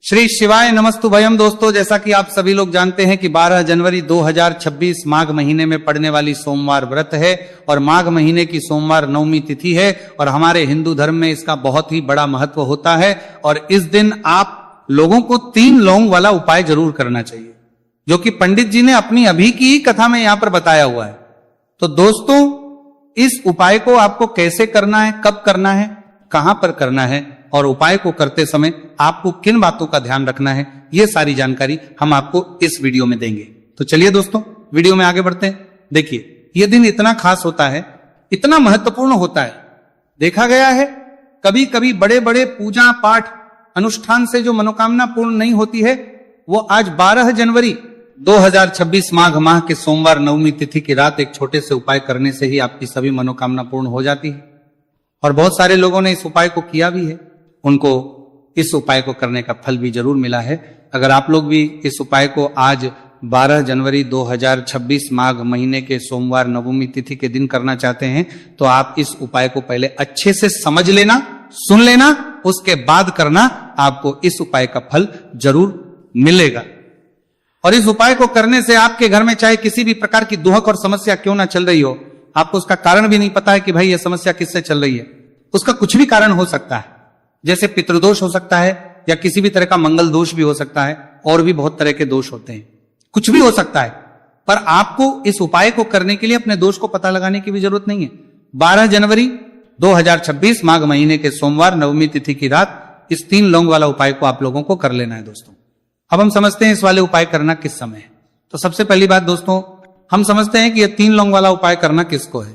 श्री शिवाय नमस्तुभयम। दोस्तों, जैसा कि आप सभी लोग जानते हैं कि 12 जनवरी 2026 माघ महीने में पड़ने वाली सोमवार व्रत है और माघ महीने की सोमवार नवमी तिथि है और हमारे हिंदू धर्म में इसका बहुत ही बड़ा महत्व होता है। और इस दिन आप लोगों को 3 लौंग वाला उपाय जरूर करना चाहिए, जो कि पंडित जी ने अपनी अभी की ही कथा में यहां पर बताया हुआ है। तो दोस्तों, इस उपाय को आपको कैसे करना है, कब करना है, कहां पर करना है और उपाय को करते समय आपको किन बातों का ध्यान रखना है, यह सारी जानकारी हम आपको इस वीडियो में देंगे। तो चलिए दोस्तों, वीडियो में आगे बढ़ते हैं। देखिए, यह दिन इतना खास होता है, इतना महत्वपूर्ण होता है। देखा गया है कभी कभी बड़े बड़े पूजा पाठ अनुष्ठान से जो मनोकामना पूर्ण नहीं होती है, वो आज 12 जनवरी 2026 माघ माह के सोमवार नवमी तिथि की रात एक छोटे से उपाय करने से ही आपकी सभी मनोकामना पूर्ण हो जाती है। और बहुत सारे लोगों ने इस उपाय को किया भी है, उनको इस उपाय को करने का फल भी जरूर मिला है। अगर आप लोग भी इस उपाय को आज 12 जनवरी 2026 माघ महीने के सोमवार नवमी तिथि के दिन करना चाहते हैं, तो आप इस उपाय को पहले अच्छे से समझ लेना, सुन लेना, उसके बाद करना। आपको इस उपाय का फल जरूर मिलेगा। और इस उपाय को करने से आपके घर में चाहे किसी भी प्रकार की दुहक और समस्या क्यों ना चल रही हो, आपको उसका कारण भी नहीं पता है कि भाई यह समस्या किससे चल रही है, उसका कुछ भी कारण हो सकता है। जैसे पितृदोष हो सकता है या किसी भी तरह का मंगल दोष भी हो सकता है, और भी बहुत तरह के दोष होते हैं, कुछ भी हो सकता है। पर आपको इस उपाय को करने के लिए अपने दोष को पता लगाने की भी जरूरत नहीं है। 12 जनवरी 2026 माघ महीने के सोमवार नवमी तिथि की रात इस 3 लौंग वाला उपाय को आप लोगों को कर लेना है। दोस्तों, अब हम समझते हैं इस वाले उपाय करना किस समय है। तो सबसे पहली बात दोस्तों, हम समझते हैं कि यह 3 लौंग वाला उपाय करना किसको है।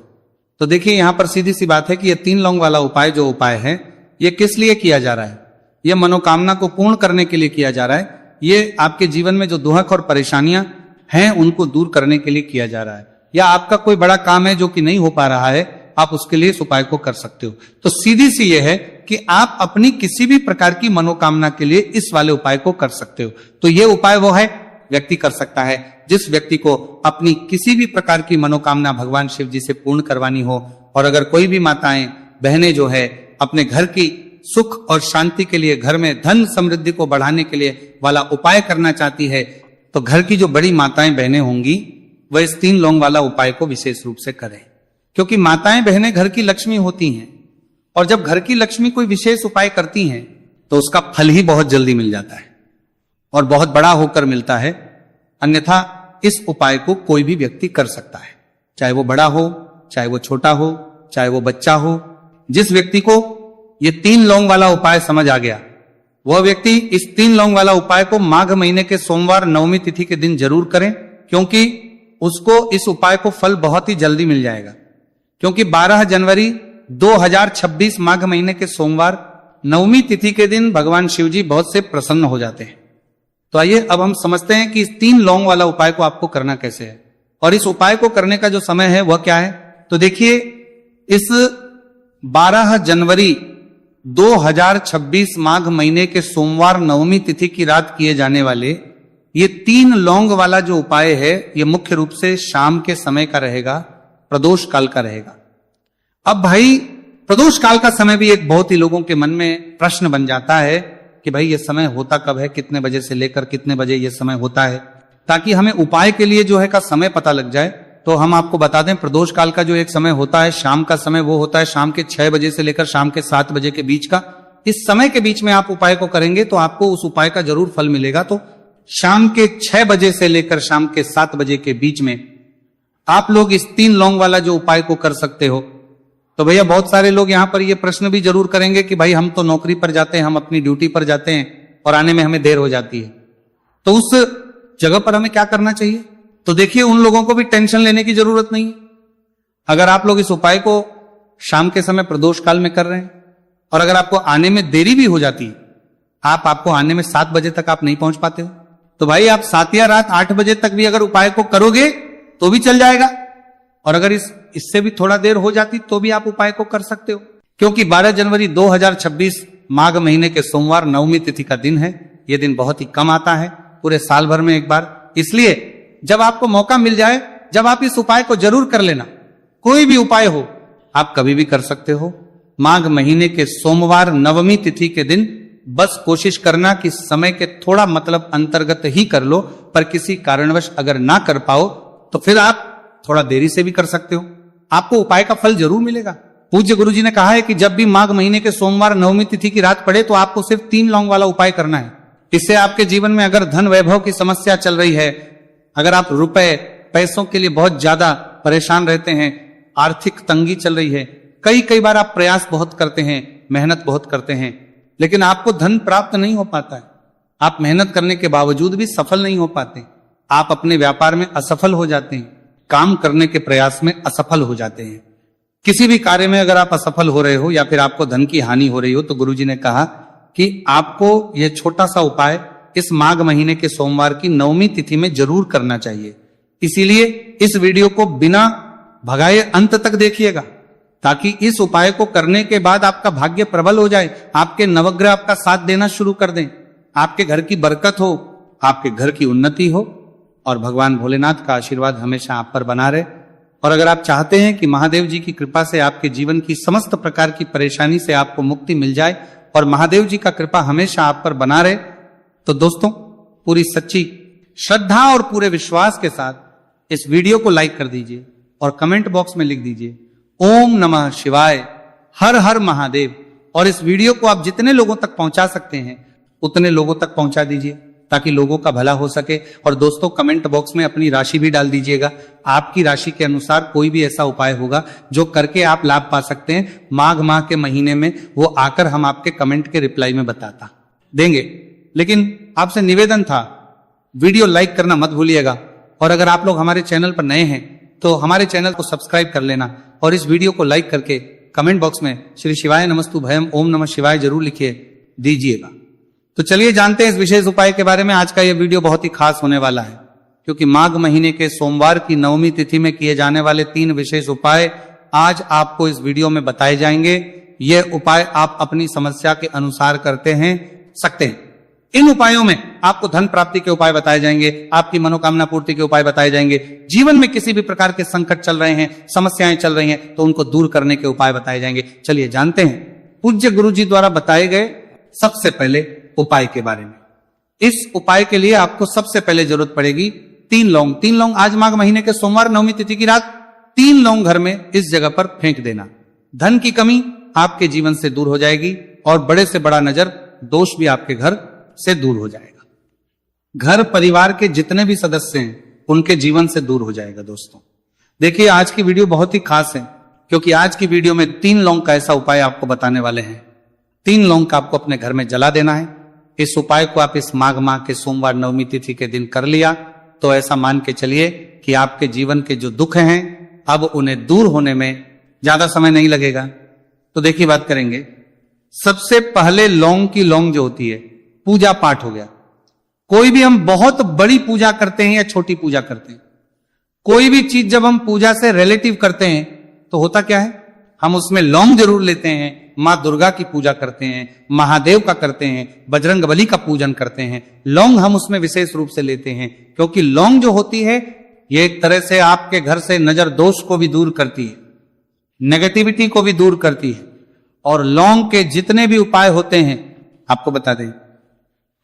तो देखिए, यहां पर सीधी सी बात है कि यह 3 लौंग वाला उपाय जो उपाय है, यह किस लिए किया जा रहा है। यह मनोकामना को पूर्ण करने के लिए किया जा रहा है। यह आपके जीवन में जो दुहक और परेशानियां हैं उनको दूर करने के लिए किया जा रहा है। या आपका कोई बड़ा काम है जो कि नहीं हो पा रहा है, आप उसके लिए इस उपाय को कर सकते हो। तो सीधी सी यह है कि आप अपनी किसी भी प्रकार की मनोकामना के लिए इस वाले उपाय को कर सकते हो। तो यह उपाय वो है व्यक्ति कर सकता है जिस व्यक्ति को अपनी किसी भी प्रकार की मनोकामना भगवान शिव जी से पूर्ण करवानी हो। और अगर कोई भी माताएं बहनें जो है अपने घर की सुख और शांति के लिए, घर में धन समृद्धि को बढ़ाने के लिए वाला उपाय करना चाहती है, तो घर की जो बड़ी माताएं बहनें होंगी वह इस 3 लौंग वाला उपाय को विशेष रूप से करें। क्योंकि माताएं बहनें घर की लक्ष्मी होती हैं, और जब घर की लक्ष्मी कोई विशेष उपाय करती हैं तो उसका फल ही बहुत जल्दी मिल जाता है और बहुत बड़ा होकर मिलता है। अन्यथा इस उपाय को कोई भी व्यक्ति कर सकता है, चाहे वो बड़ा हो, चाहे वो छोटा हो, चाहे वो बच्चा हो। जिस व्यक्ति को ये 3 लौंग वाला उपाय समझ आ गया, वह व्यक्ति इस 3 लौंग वाला उपाय को माघ महीने के सोमवार नवमी तिथि के दिन जरूर करें, क्योंकि उसको इस उपाय को फल बहुत ही जल्दी मिल जाएगा। क्योंकि 12 जनवरी 2026 माघ महीने के सोमवार नवमी तिथि के दिन भगवान शिव जी बहुत से प्रसन्न हो जाते हैं। तो आइए अब हम समझते हैं कि इस 3 लौंग वाला उपाय को आपको करना कैसे है और इस उपाय को करने का जो समय है वह क्या है। तो देखिए, इस 12 जनवरी 2026 माघ महीने के सोमवार नवमी तिथि की रात किए जाने वाले ये 3 लौंग वाला जो उपाय है, ये मुख्य रूप से शाम के समय का रहेगा, प्रदोष काल का रहेगा। अब भाई, प्रदोष काल का समय भी एक बहुत ही लोगों के मन में प्रश्न बन जाता है कि भाई ये समय होता कब है, कितने बजे से लेकर कितने बजे ये समय होता है, ताकि हमें उपाय के लिए जो है का समय पता लग जाए। तो हम आपको बता दें, प्रदोष काल का जो एक समय होता है, शाम का समय, वो होता है शाम के 6 बजे से लेकर शाम के 7 बजे के बीच का। इस समय के बीच में आप उपाय को करेंगे तो आपको उस उपाय का जरूर फल मिलेगा। तो शाम के 6 बजे से लेकर शाम के 7 बजे के बीच में आप लोग इस 3 लौंग वाला जो उपाय को कर सकते हो। तो भैया, बहुत सारे लोग यहां पर ये प्रश्न भी जरूर करेंगे कि भाई हम तो नौकरी पर जाते हैं, हम अपनी ड्यूटी पर जाते हैं और आने में हमें देर हो जाती है, तो उस जगह पर हमें क्या करना चाहिए। तो देखिए, उन लोगों को भी टेंशन लेने की जरूरत नहीं है। अगर आप लोग इस उपाय को शाम के समय प्रदोष काल में कर रहे हैं और अगर आपको आने में देरी भी हो जाती है, आपको आने में 7 बजे तक आप नहीं पहुंच पाते हो, तो भाई आप 7 या रात 8 बजे तक भी अगर उपाय को करोगे तो भी चल जाएगा। और अगर इससे भी थोड़ा देर हो जाती तो भी आप उपाय को कर सकते हो। क्योंकि 12 जनवरी 2026 माघ महीने के सोमवार नवमी तिथि का दिन है। यह दिन बहुत ही कम आता है, पूरे साल भर में एक बार। इसलिए जब आपको मौका मिल जाए, जब आप इस उपाय को जरूर कर लेना। कोई भी उपाय हो, आप कभी भी कर सकते हो। माघ महीने के सोमवार नवमी तिथि के दिन बस कोशिश करना कि समय के थोड़ा मतलब अंतर्गत ही कर लो, पर किसी कारणवश अगर ना कर पाओ तो फिर आप थोड़ा देरी से भी कर सकते हो, आपको उपाय का फल जरूर मिलेगा। पूज्य गुरुजी ने कहा है कि जब भी माघ महीने के सोमवार नवमी तिथि की रात पड़े तो आपको सिर्फ 3 लौंग वाला उपाय करना है। इससे आपके जीवन में अगर धन वैभव की समस्या चल रही है, अगर आप रुपए पैसों के लिए बहुत ज्यादा परेशान रहते हैं, आर्थिक तंगी चल रही है, कई बार आप प्रयास बहुत करते हैं, मेहनत बहुत करते हैं, लेकिन आपको धन प्राप्त नहीं हो पाता है, आप मेहनत करने के बावजूद भी सफल नहीं हो पाते, आप अपने व्यापार में असफल हो जाते हैं, काम करने के प्रयास में असफल हो जाते हैं, किसी भी कार्य में अगर आप असफल हो रहे हो या फिर आपको धन की हानि हो रही हो, तो गुरुजी ने कहा कि आपको यह छोटा सा उपाय इस माघ महीने के सोमवार की नवमी तिथि में जरूर करना चाहिए। इसीलिए इस वीडियो को बिना भगाए अंत तक देखिएगा, ताकि इस उपाय को करने के बाद आपका भाग्य प्रबल हो जाए, आपके नवग्रह आपका साथ देना शुरू कर दें, आपके घर की बरकत हो, आपके घर की उन्नति हो और भगवान भोलेनाथ का आशीर्वाद हमेशा आप पर बना रहे। और अगर आप चाहते हैं कि महादेव जी की कृपा से आपके जीवन की समस्त प्रकार की परेशानी से आपको मुक्ति मिल जाए और महादेव जी का कृपा हमेशा आप पर बना रहे, तो दोस्तों पूरी सच्ची श्रद्धा और पूरे विश्वास के साथ इस वीडियो को लाइक कर दीजिए और कमेंट बॉक्स में लिख दीजिए ओम नमः शिवाय, हर हर महादेव। और इस वीडियो को आप जितने लोगों तक पहुंचा सकते हैं उतने लोगों तक पहुंचा दीजिए, ताकि लोगों का भला हो सके। और दोस्तों कमेंट बॉक्स में अपनी राशि भी डाल दीजिएगा, आपकी राशि के अनुसार कोई भी ऐसा उपाय होगा जो करके आप लाभ पा सकते हैं, माघ माह के महीने में वो आकर हम आपके कमेंट के रिप्लाई में बताता देंगे। लेकिन आपसे निवेदन था, वीडियो लाइक करना मत भूलिएगा, और अगर आप लोग हमारे चैनल पर नए हैं तो हमारे चैनल को सब्सक्राइब कर लेना और इस वीडियो को लाइक करके कमेंट बॉक्स में श्री शिवाय नमस्तु भयम ओम नमः शिवाय जरूर लिखिए दीजिएगा। तो चलिए जानते हैं इस विशेष उपाय के बारे में। आज का यह वीडियो बहुत ही खास होने वाला है, क्योंकि माघ महीने के सोमवार की नवमी तिथि में किए जाने वाले 3 विशेष उपाय आज आपको इस वीडियो में बताए जाएंगे। यह उपाय आप अपनी समस्या के अनुसार करते हैं सकते हैं। इन उपायों में आपको धन प्राप्ति के उपाय बताए जाएंगे, आपकी मनोकामना पूर्ति के उपाय बताए जाएंगे, जीवन में किसी भी प्रकार के संकट चल रहे हैं, समस्याएं चल रही हैं तो उनको दूर करने के उपाय बताए जाएंगे। चलिए जानते हैं पूज्य गुरु जी द्वारा बताए गए सबसे पहले उपाय के बारे में। इस उपाय के लिए आपको सबसे पहले जरूरत पड़ेगी 3 लौंग। 3 लौंग आज माघ महीने के सोमवार नवमी तिथि की रात 3 लौंग घर में इस जगह पर फेंक देना। धन की कमी आपके जीवन से दूर हो जाएगी और बड़े से बड़ा नजर दोष भी आपके घर से दूर हो जाएगा। घर परिवार के जितने भी सदस्य हैं उनके जीवन से दूर हो जाएगा। दोस्तों देखिए आज की वीडियो बहुत ही खास है, क्योंकि आज की वीडियो में 3 लौंग का ऐसा उपाय आपको बताने वाले हैं। 3 लौंग का आपको अपने घर में जला देना है। इस उपाय को आप इस माघ माह के सोमवार नवमी तिथि के दिन कर लिया तो ऐसा मान के चलिए कि आपके जीवन के जो दुख हैं अब उन्हें दूर होने में ज्यादा समय नहीं लगेगा। तो देखिए बात करेंगे। सबसे पहले लौंग की लौंग जो होती है, पूजा पाठ हो गया। कोई भी हम बहुत बड़ी पूजा करते हैं या छोटी पूजा करते हैं, कोई भी चीज जब हम पूजा से रिलेटिव करते हैं तो होता क्या है, हम उसमें लौंग जरूर लेते हैं। मां दुर्गा की पूजा करते हैं, महादेव का करते हैं, बजरंग बली का पूजन करते हैं, लौंग हम उसमें विशेष रूप से लेते हैं, क्योंकि लौंग जो होती है ये एक तरह से आपके घर से नजर दोष को भी दूर करती है, नेगेटिविटी को भी दूर करती है। और लौंग के जितने भी उपाय होते हैं आपको बता दें,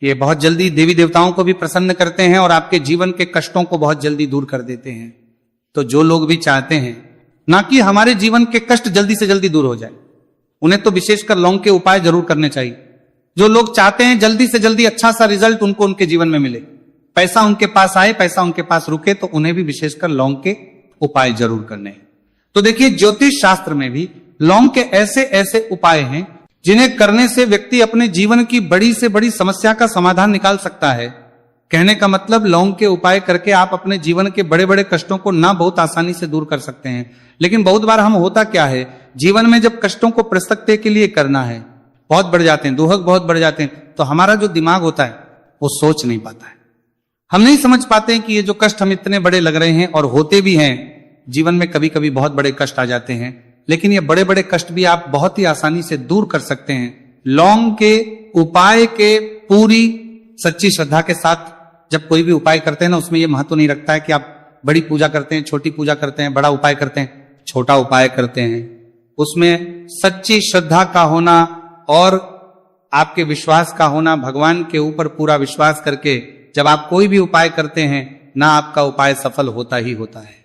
ये बहुत जल्दी देवी देवताओं को भी प्रसन्न करते हैं और आपके जीवन के कष्टों को बहुत जल्दी दूर कर देते हैं। तो जो लोग भी चाहते हैं ना कि हमारे जीवन के कष्ट जल्दी से जल्दी दूर हो जाए, उन्हें तो विशेषकर लौंग के उपाय जरूर करने चाहिए। जो लोग चाहते हैं जल्दी से जल्दी अच्छा सा रिजल्ट उनको उनके जीवन में मिले, पैसा उनके पास आए, पैसा उनके पास रुके, तो उन्हें भी विशेषकर लौंग के उपाय जरूर करने हैं। तो देखिए ज्योतिष शास्त्र में भी लौंग के ऐसे ऐसे उपाय हैं जिन्हें करने से व्यक्ति अपने जीवन की बड़ी से बड़ी समस्या का समाधान निकाल सकता है। कहने का मतलब लौंग के उपाय करके आप अपने जीवन के बड़े बड़े कष्टों को ना बहुत आसानी से दूर कर सकते हैं। लेकिन बहुत बार हम होता क्या है, जीवन में जब कष्टों को प्रसक्ति के लिए करना है बहुत बढ़ जाते हैं, दुहक बहुत बढ़ जाते हैं, तो हमारा जो दिमाग होता है वो सोच नहीं पाता है। हम नहीं समझ पाते हैं कि ये जो कष्ट हम इतने बड़े लग रहे हैं, और होते भी हैं जीवन में, कभी कभी बहुत बड़े कष्ट आ जाते हैं, लेकिन ये बड़े बड़े कष्ट भी आप बहुत ही आसानी से दूर कर सकते हैं लौंग के उपाय के पूरी सच्ची श्रद्धा के साथ। जब कोई भी उपाय करते हैं ना, उसमें ये महत्व नहीं रखता है कि आप बड़ी पूजा करते हैं, छोटी पूजा करते हैं, बड़ा उपाय करते हैं, छोटा उपाय करते हैं, उसमें सच्ची श्रद्धा का होना और आपके विश्वास का होना, भगवान के ऊपर पूरा विश्वास करके जब आप कोई भी उपाय करते हैं ना, आपका उपाय सफल होता ही होता है।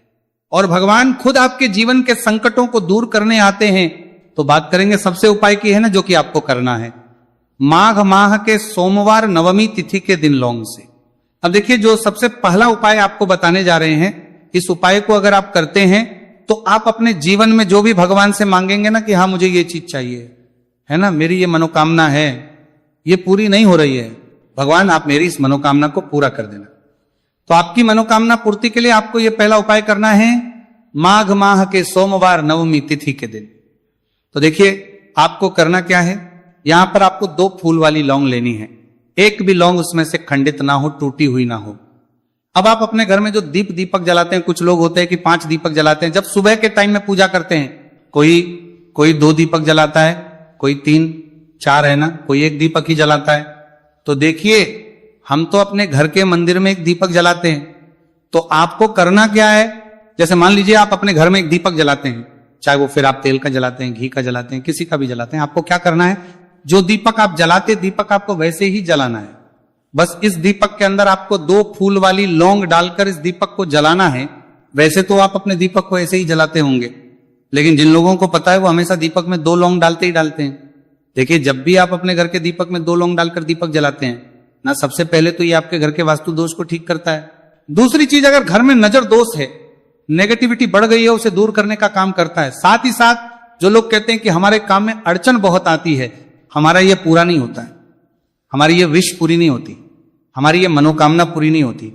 और भगवान खुद आपके जीवन के संकटों को दूर करने आते हैं। तो बात करेंगे सबसे उपाय की है ना, जो कि आपको करना है माघ माह के सोमवार नवमी तिथि के दिन लौंग से। अब देखिए, जो सबसे पहला उपाय आपको बताने जा रहे हैं, इस उपाय को अगर आप करते हैं तो आप अपने जीवन में जो भी भगवान से मांगेंगे ना कि हाँ मुझे ये चीज चाहिए, है ना, मेरी ये मनोकामना है, ये पूरी नहीं हो रही है, भगवान आप मेरी इस मनोकामना को पूरा कर देना। तो आपकी मनोकामना पूर्ति के लिए आपको ये पहला उपाय करना है माघ माह के सोमवार नवमी तिथि के दिन। तो देखिए आपको करना क्या है, यहां पर आपको 2 फूल वाली लौंग लेनी है। एक भी लौंग उसमें से खंडित ना हो, टूटी हुई ना हो। अब आप अपने घर में जो दीपक जलाते हैं, कुछ लोग होते हैं कि 5 दीपक जलाते हैं। जब सुबह के टाइम में पूजा करते हैं, कोई 2 दीपक जलाता है, कोई 3 4 है ना, कोई 1 दीपक ही जलाता है। तो देखिए हम तो अपने घर के मंदिर में 1 दीपक जलाते हैं। तो आपको करना क्या है, जैसे मान लीजिए आप अपने घर में 1 दीपक जलाते हैं, चाहे वो फिर आप तेल का जलाते हैं, घी का जलाते हैं, किसी का भी जलाते हैं, आपको क्या करना है, जो दीपक आप जलाते दीपक आपको वैसे ही जलाना है। बस इस दीपक के अंदर आपको 2 फूल वाली लौंग डालकर इस दीपक को जलाना है। वैसे तो आप अपने दीपक को ऐसे ही जलाते होंगे, लेकिन जिन लोगों को पता है वो हमेशा दीपक में 2 लौंग डालते ही डालते हैं। देखिए जब भी आप अपने घर के दीपक में 2 लौंग डालकर दीपक जलाते हैं ना, सबसे पहले तो ये आपके घर के वास्तु दोष को ठीक करता है। दूसरी चीज, अगर घर में नजर दोष है, नेगेटिविटी बढ़ गई है, उसे दूर करने का काम करता है। साथ ही साथ जो लोग कहते हैं कि हमारे काम में अड़चन बहुत आती है, हमारा ये पूरा नहीं होता है, हमारी ये विश पूरी नहीं होती, हमारी ये मनोकामना पूरी नहीं होती,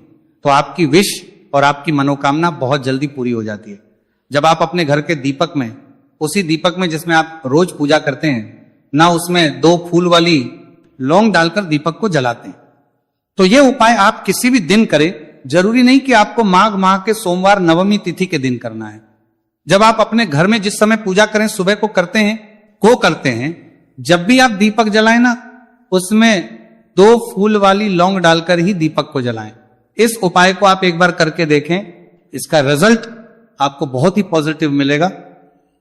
तो आपकी विश और आपकी मनोकामना बहुत जल्दी पूरी हो जाती है। जब आप अपने घर के दीपक में, उसी दीपक में जिसमें आप रोज पूजा करते हैं ना, उसमें 2 फूल वाली लौंग डालकर दीपक को जलाते हैं। तो ये उपाय आप किसी भी दिन करें, जरूरी नहीं कि आपको माघ माह के सोमवार नवमी तिथि के दिन करना है। जब आप अपने घर में जिस समय पूजा करें, सुबह को करते हैं, जब भी आप दीपक जलाएं ना, उसमें 2 फूल वाली लौंग डालकर ही दीपक को जलाएं। इस उपाय को आप एक बार करके देखें, इसका रिजल्ट आपको बहुत ही पॉजिटिव मिलेगा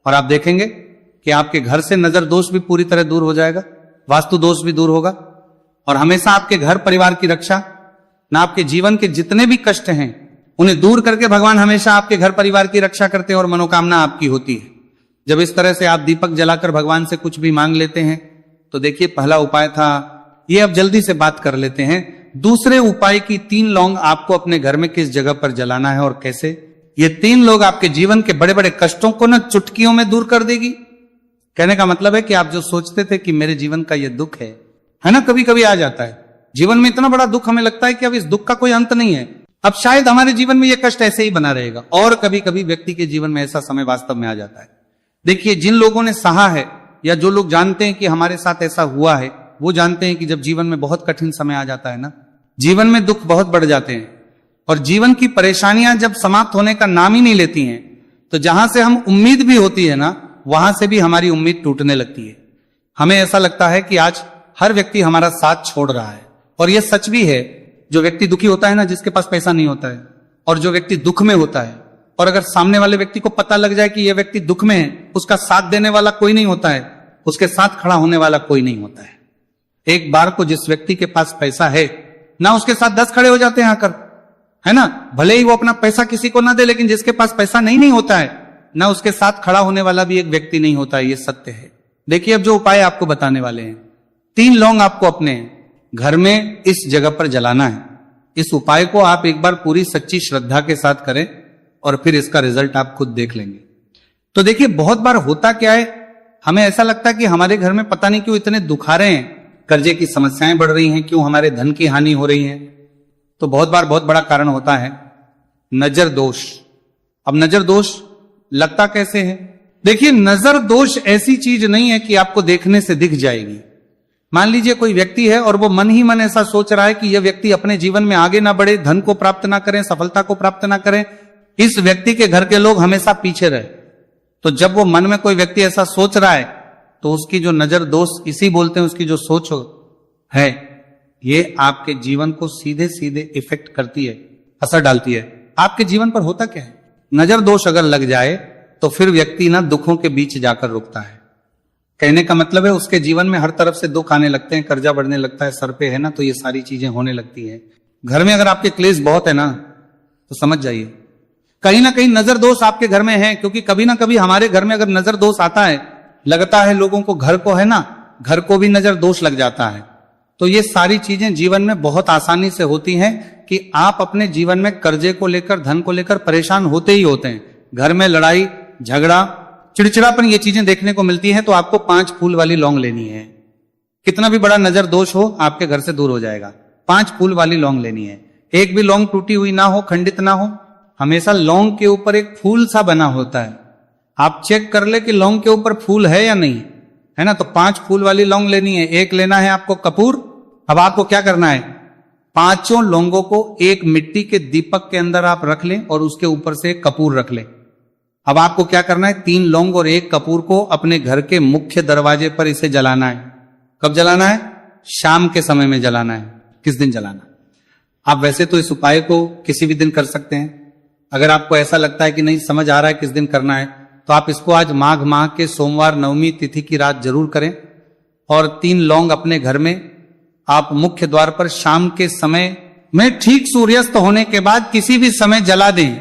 और आप देखेंगे कि आपके घर से नजर दोष भी पूरी तरह दूर हो जाएगा, वास्तु दोष भी दूर होगा और हमेशा आपके घर परिवार की रक्षा, ना आपके जीवन के जितने भी कष्ट हैं उन्हें दूर करके भगवान हमेशा आपके घर परिवार की रक्षा करते हैं और मनोकामना आपकी होती है। जब इस तरह से आप दीपक जलाकर भगवान से कुछ भी मांग लेते हैं, तो देखिए पहला उपाय था ये। अब जल्दी से बात कर लेते हैं दूसरे उपाय की। 3 लौंग आपको अपने घर में किस जगह पर जलाना है और कैसे। ये 3 लोग आपके जीवन के बड़े बड़े कष्टों को ना चुटकियों में दूर कर देगी। कहने का मतलब है कि आप जो सोचते थे कि मेरे जीवन का ये दुख है ना, कभी कभी आ जाता है जीवन में इतना बड़ा दुख, हमें लगता है कि अब इस दुख का कोई अंत नहीं है, अब शायद हमारे जीवन में ये कष्ट ऐसे ही बना रहेगा। और कभी कभी व्यक्ति के जीवन में ऐसा समय वास्तव में आ जाता है। देखिए जिन लोगों ने सहा है या जो लोग जानते हैं कि हमारे साथ ऐसा हुआ है, वो जानते हैं कि जब जीवन में बहुत कठिन समय आ जाता है ना, जीवन में दुख बहुत बढ़ जाते हैं और जीवन की परेशानियां जब समाप्त होने का नाम ही नहीं लेती हैं, तो जहां से हम उम्मीद भी होती है ना, वहां से भी हमारी उम्मीद टूटने लगती है। हमें ऐसा लगता है कि आज हर व्यक्ति हमारा साथ छोड़ रहा है, और यह सच भी है। जो व्यक्ति दुखी होता है ना, जिसके पास पैसा नहीं होता है, और जो व्यक्ति दुख में होता है, और अगर सामने वाले व्यक्ति को पता लग जाए कि यह व्यक्ति दुख में है, उसका साथ देने वाला कोई नहीं होता है, उसके साथ खड़ा होने वाला कोई नहीं होता है। एक बार को जिस व्यक्ति के पास पैसा है ना, उसके साथ 10 खड़े हो जाते हैं आकर, है ना, भले ही वो अपना पैसा किसी को ना दे, लेकिन जिसके पास पैसा नहीं होता है ना, उसके साथ खड़ा होने वाला भी एक व्यक्ति नहीं होता है। ये सत्य है। देखिए अब जो उपाय आपको बताने वाले हैं, 3 लौंग आपको अपने घर में इस जगह पर जलाना है। इस उपाय को आप एक बार पूरी सच्ची श्रद्धा के साथ करें और फिर इसका रिजल्ट आप खुद देख लेंगे। तो देखिए बहुत बार होता क्या है, हमें ऐसा लगता है कि हमारे घर में पता नहीं क्यों इतने दुख आ रहे हैं, कर्जे की समस्याएं बढ़ रही हैं, क्यों हमारे धन की हानि हो रही है। तो बहुत बार बहुत बड़ा कारण होता है नजर दोष। अब नजर दोष लगता कैसे है? देखिए नजर दोष ऐसी चीज नहीं है कि आपको देखने से दिख जाएगी। मान लीजिए कोई व्यक्ति है और वो मन ही मन ऐसा सोच रहा है कि यह व्यक्ति अपने जीवन में आगे ना बढ़े, धन को प्राप्त ना करें, सफलता को प्राप्त ना करें, इस व्यक्ति के घर के लोग हमेशा पीछे रहे। तो जब वो मन में कोई व्यक्ति ऐसा सोच रहा है, तो उसकी जो नजर दोष इसी बोलते हैं, उसकी जो सोच है, ये आपके जीवन को सीधे सीधे इफेक्ट करती है, असर डालती है। आपके जीवन पर होता क्या है, नजर दोष अगर लग जाए तो फिर व्यक्ति ना दुखों के बीच जाकर रुकता है। कहने का मतलब है उसके जीवन में हर तरफ से दुख आने लगते हैं, कर्जा बढ़ने लगता है, सर पे है ना, तो ये सारी चीजें होने लगती है। घर में अगर आपके क्लेश बहुत है ना, तो समझ जाइए कहीं ना कहीं नजर दोष आपके घर में है, क्योंकि कभी ना कभी हमारे घर में अगर नजर दोष आता है, लगता है लोगों को घर को है ना, घर को भी नजर दोष लग जाता है। तो ये सारी चीजें जीवन में बहुत आसानी से होती हैं कि आप अपने जीवन में कर्जे को लेकर, धन को लेकर परेशान होते ही होते हैं। घर में लड़ाई झगड़ा, चिड़चिड़ापन, ये चीजें देखने को मिलती हैं। तो आपको 5 फूल वाली लौंग लेनी है। कितना भी बड़ा नजर दोष हो आपके घर से दूर हो जाएगा। 5 फूल वाली लौंग लेनी है। एक भी लौंग टूटी हुई ना हो, खंडित ना हो, हमेशा लौंग के ऊपर एक फूल सा बना होता है। आप चेक कर ले कि लौंग के ऊपर फूल है या नहीं है ना। तो 5 फूल वाली लौंग लेनी है। एक लेना है आपको कपूर। अब आपको क्या करना है, 5 लौंगों को एक मिट्टी के दीपक के अंदर आप रख लें और उसके ऊपर से कपूर रख लें। अब आपको क्या करना है, 3 लौंग और 1 कपूर को अपने घर के मुख्य दरवाजे पर इसे जलाना है। कब जलाना है, शाम के समय में जलाना है। किस दिन जलाना है, आप वैसे तो इस उपाय को किसी भी दिन कर सकते हैं। अगर आपको ऐसा लगता है कि नहीं समझ आ रहा है किस दिन करना है, तो आप इसको आज माघ माह के सोमवार नवमी तिथि की रात जरूर करें। और 3 लौंग अपने घर में आप मुख्य द्वार पर शाम के समय में ठीक सूर्यास्त होने के बाद किसी भी समय जला दें।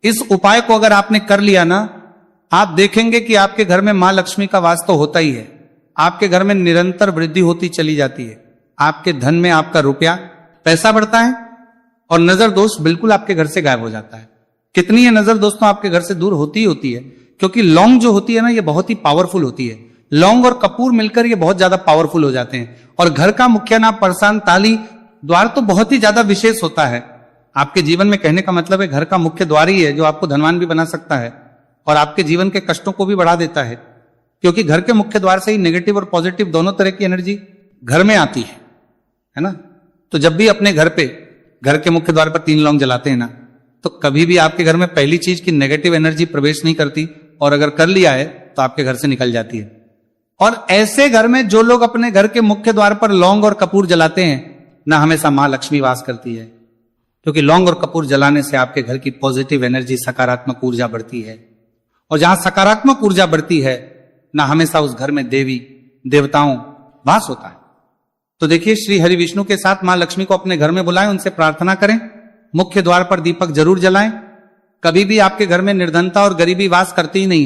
इस उपाय को अगर आपने कर लिया ना, आप देखेंगे कि आपके घर में मां लक्ष्मी का वास तो होता ही है। आपके घर में निरंतर वृद्धि होती चली जाती है। आपके धन में आपका रुपया पैसा बढ़ता है और नजर दोष बिल्कुल आपके घर से गायब हो जाता है। कितनी है नजर दोस्तों आपके घर से दूर होती ही होती है, क्योंकि लौंग जो होती है ना, ये बहुत ही पावरफुल होती है। लौंग और कपूर मिलकर ये बहुत ज्यादा पावरफुल हो जाते हैं। और घर का मुखिया नाम परसान ताली द्वार तो बहुत ही ज्यादा विशेष होता है आपके जीवन में। कहने का मतलब है घर का मुख्य द्वार ही है जो आपको धनवान भी बना सकता है और आपके जीवन के कष्टों को भी बढ़ा देता है, क्योंकि घर के मुख्य द्वार से ही नेगेटिव और पॉजिटिव दोनों तरह की एनर्जी घर में आती है ना। तो जब भी अपने घर पे घर के मुख्य द्वार पर 3 लौंग जलाते हैं ना, तो कभी भी आपके घर में पहली चीज की नेगेटिव एनर्जी प्रवेश नहीं करती, और अगर कर लिया है तो आपके घर से निकल जाती है। और ऐसे घर में जो लोग अपने घर के मुख्य द्वार पर लौंग और कपूर जलाते हैं ना, हमेशा मां लक्ष्मी वास करती है, क्योंकि लौंग और कपूर जलाने से आपके घर की पॉजिटिव एनर्जी, सकारात्मक ऊर्जा बढ़ती है। और जहां सकारात्मक ऊर्जा बढ़ती है ना, हमेशा उस घर में देवी देवताओं वास होता है। तो देखिए, श्री हरि विष्णु के साथ मां लक्ष्मी को अपने घर में बुलाएं, उनसे प्रार्थना करें, मुख्य द्वार पर दीपक जरूर जलाएं। कभी भी आपके घर में निर्धनता और गरीबी वास करती ही नहीं है।